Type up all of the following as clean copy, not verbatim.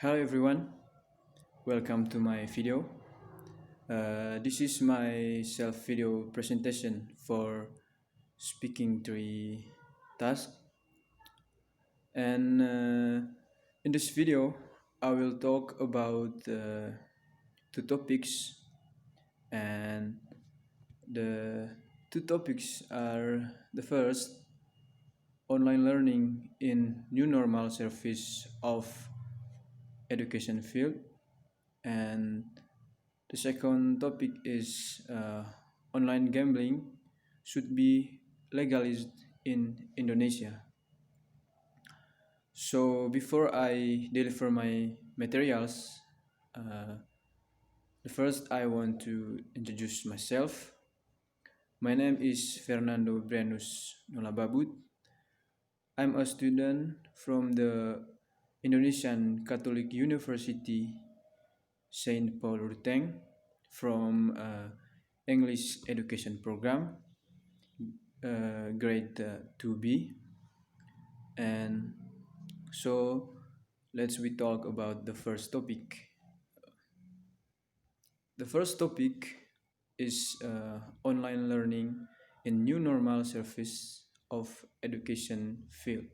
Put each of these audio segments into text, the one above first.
Hello everyone, welcome to my video. This is my self-video presentation for speaking tree task, and in this video I will talk about two topics, and the two topics are: the first, online learning in new normal service of education field, and the second topic is online gambling should be legalized in Indonesia. So before I deliver my materials, uh, the first I want to introduce myself. My name is Fernando Brianus Nolababut. I'm a student from the Indonesian Catholic University Saint Paul Ruteng from English education program, grade 2B. And so we talk about the first topic. The first topic is online learning in new normal service of education field.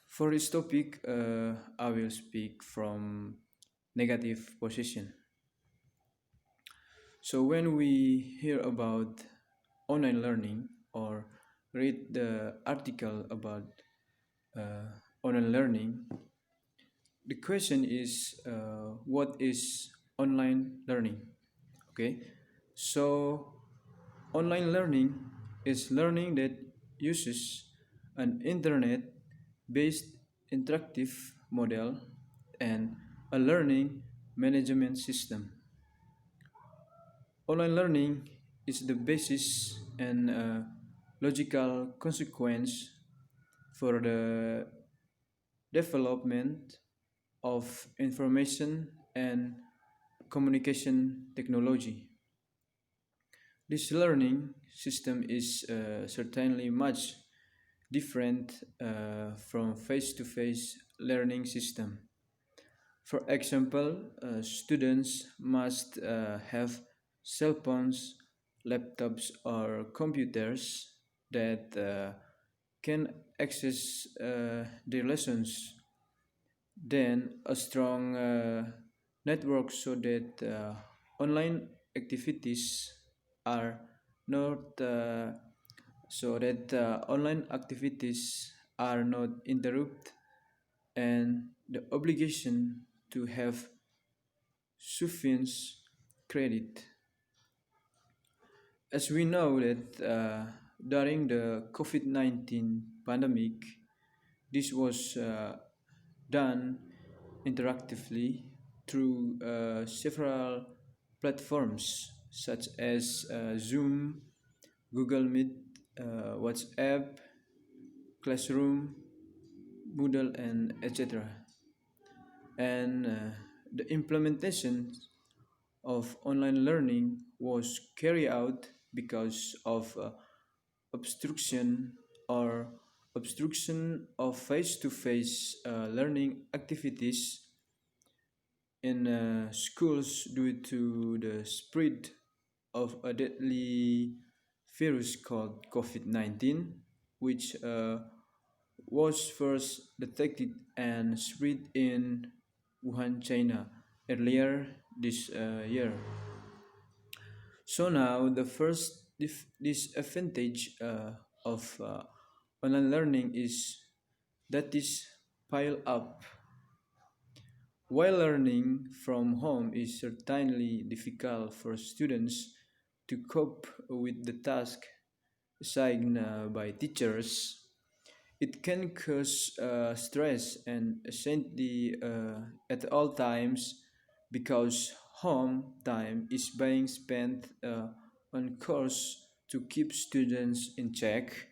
For this topic, I will speak from negative position. So when we hear about online learning or read the article about online learning, the question is what is online learning? Okay, so online learning is learning that uses an internet-based interactive model and a learning management system. Online learning is the basis and logical consequence for the development of information and communication technology. This learning system is certainly much different from face-to-face learning system. For example, students must have cell phones, laptops, or computers that can access their lessons. Then a strong network so that online activities are not online activities are not interrupted, and the obligation to have sufficient credit. As we know that during the COVID-19 pandemic, this was done interactively through several platforms such as Zoom, Google Meet, WhatsApp, Classroom, Moodle, and etc. And the implementation of online learning was carried out because of obstruction or obstruction of face-to-face learning activities in schools due to the spread of a deadly virus called COVID-19, which was first detected and spread in Wuhan, China, earlier this year. So now the first disadvantage of online learning is that is pile up. While learning from home is certainly difficult for students to cope with the task assigned by teachers, it can cause stress and anxiety at all times because home time is being spent on course to keep students in check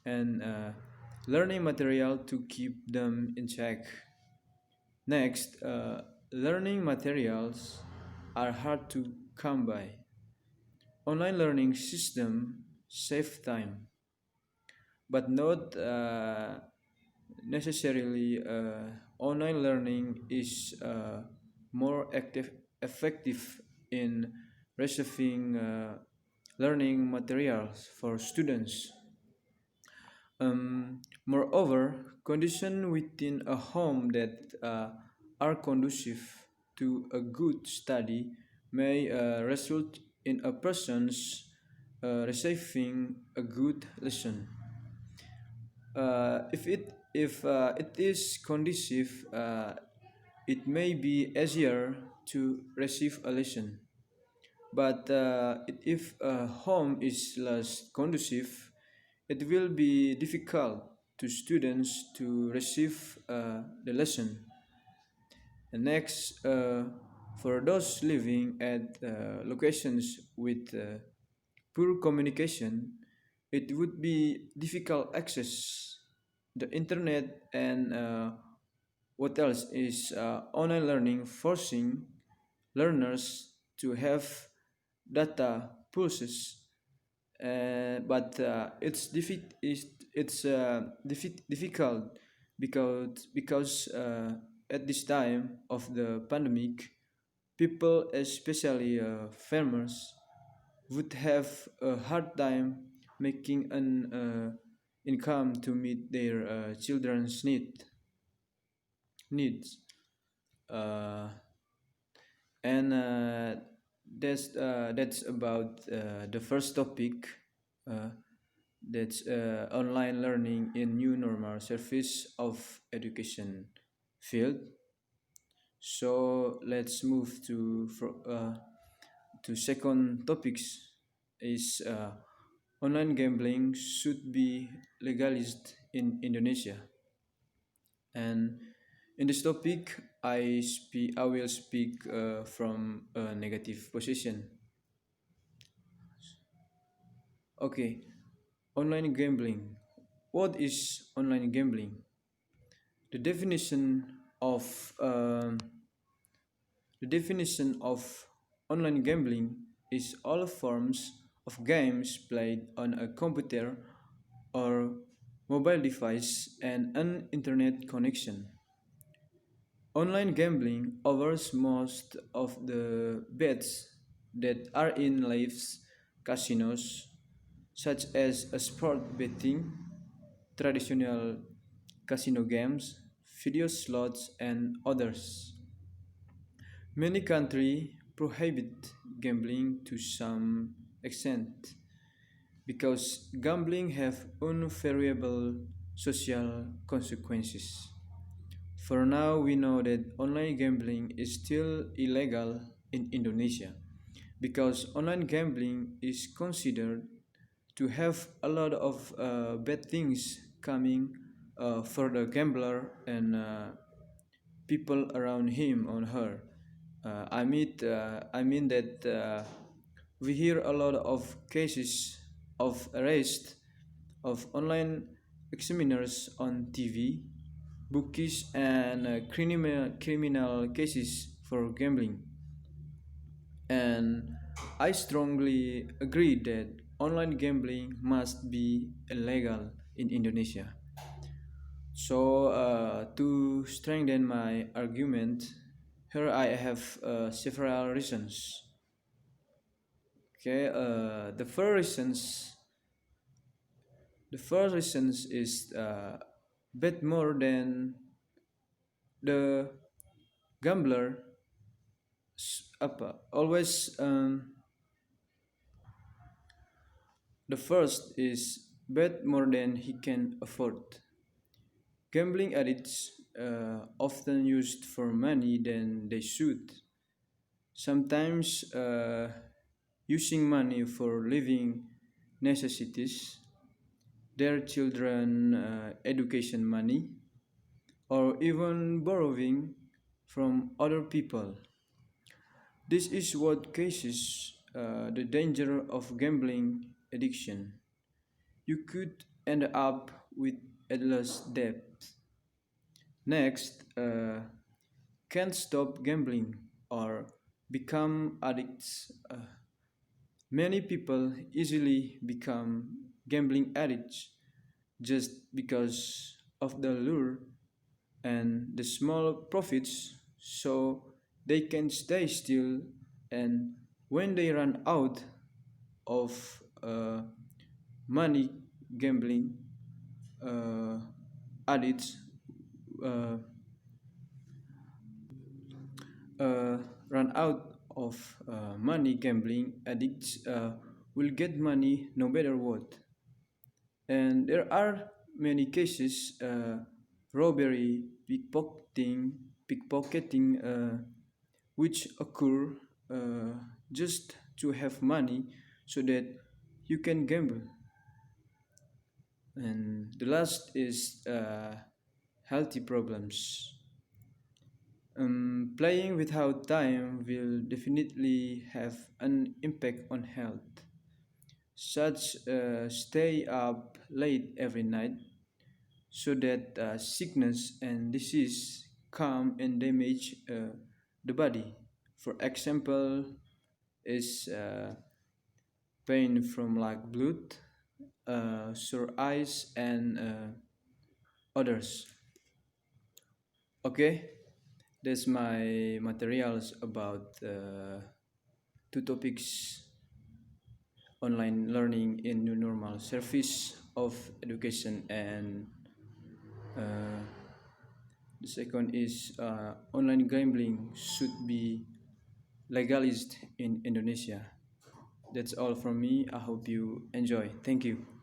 and learning material to keep them in check. Next, learning materials are hard to come by. Online learning system save time, but not necessarily online learning is more effective in receiving learning materials for students. Moreover, conditions within a home that are conducive to a good study may result in a person's receiving a good lesson. If it is conducive, it may be easier to receive a lesson. But if a home is less conducive, it will be difficult to students to receive the lesson. And next, for those living at locations with poor communication, it would be difficult access the internet and what else is online learning forcing learners to have data pulses, but it's difficult because at this time of the pandemic, people, especially farmers, would have a hard time making an income to meet their children's needs. Uh, and that's about the first topic. Uh, that's online learning in new normal service of education field. So let's move to second topics is online gambling should be legalized in Indonesia. And in this topic, I will speak from a negative position. Okay, online gambling. What is online gambling? The of um, the definition of online gambling is all forms of games played on a computer or mobile device and an internet connection. Online gambling offers most of the bets that are in live casinos, such as a sport betting, traditional casino games, video slots, and others. Many countries prohibit gambling to some extent because gambling have unfavorable social consequences. For now, we know that online gambling is still illegal in Indonesia because online gambling is considered to have a lot of bad things coming for the gambler and people around him or her. I mean that we hear a lot of cases of arrest of online examiners on TV, bookies, and criminal cases for gambling. And I strongly agree that online gambling must be illegal in Indonesia. So, to strengthen my argument, here I have several reasons. Okay, the first reasons is bet more than the gambler always. The first is bet more than he can afford. Gambling addicts often used for money than they should. Sometimes using money for living necessities, their children education money, or even borrowing from other people. This is what causes the danger of gambling addiction. You could end up with endless debt. Next, can't stop gambling or become addicts. Many people easily become gambling addicts just because of the lure and the small profits so they can stay still, and when they run out of money, gambling uh, addicts uh, uh, run out of money, gambling addicts will get money no matter what. And there are many cases, robbery, pickpocketing, which occur just to have money so that you can gamble. And the last is healthy problems. Playing without time will definitely have an impact on health. Such stay up late every night so that sickness and disease come and damage the body. For example, is pain from like blood, sore eyes, and others. Okay, that's my materials about two topics: online learning in new normal, service of education, and uh, the second is online gambling should be legalized in Indonesia. That's all from me. I hope you enjoy. Thank you.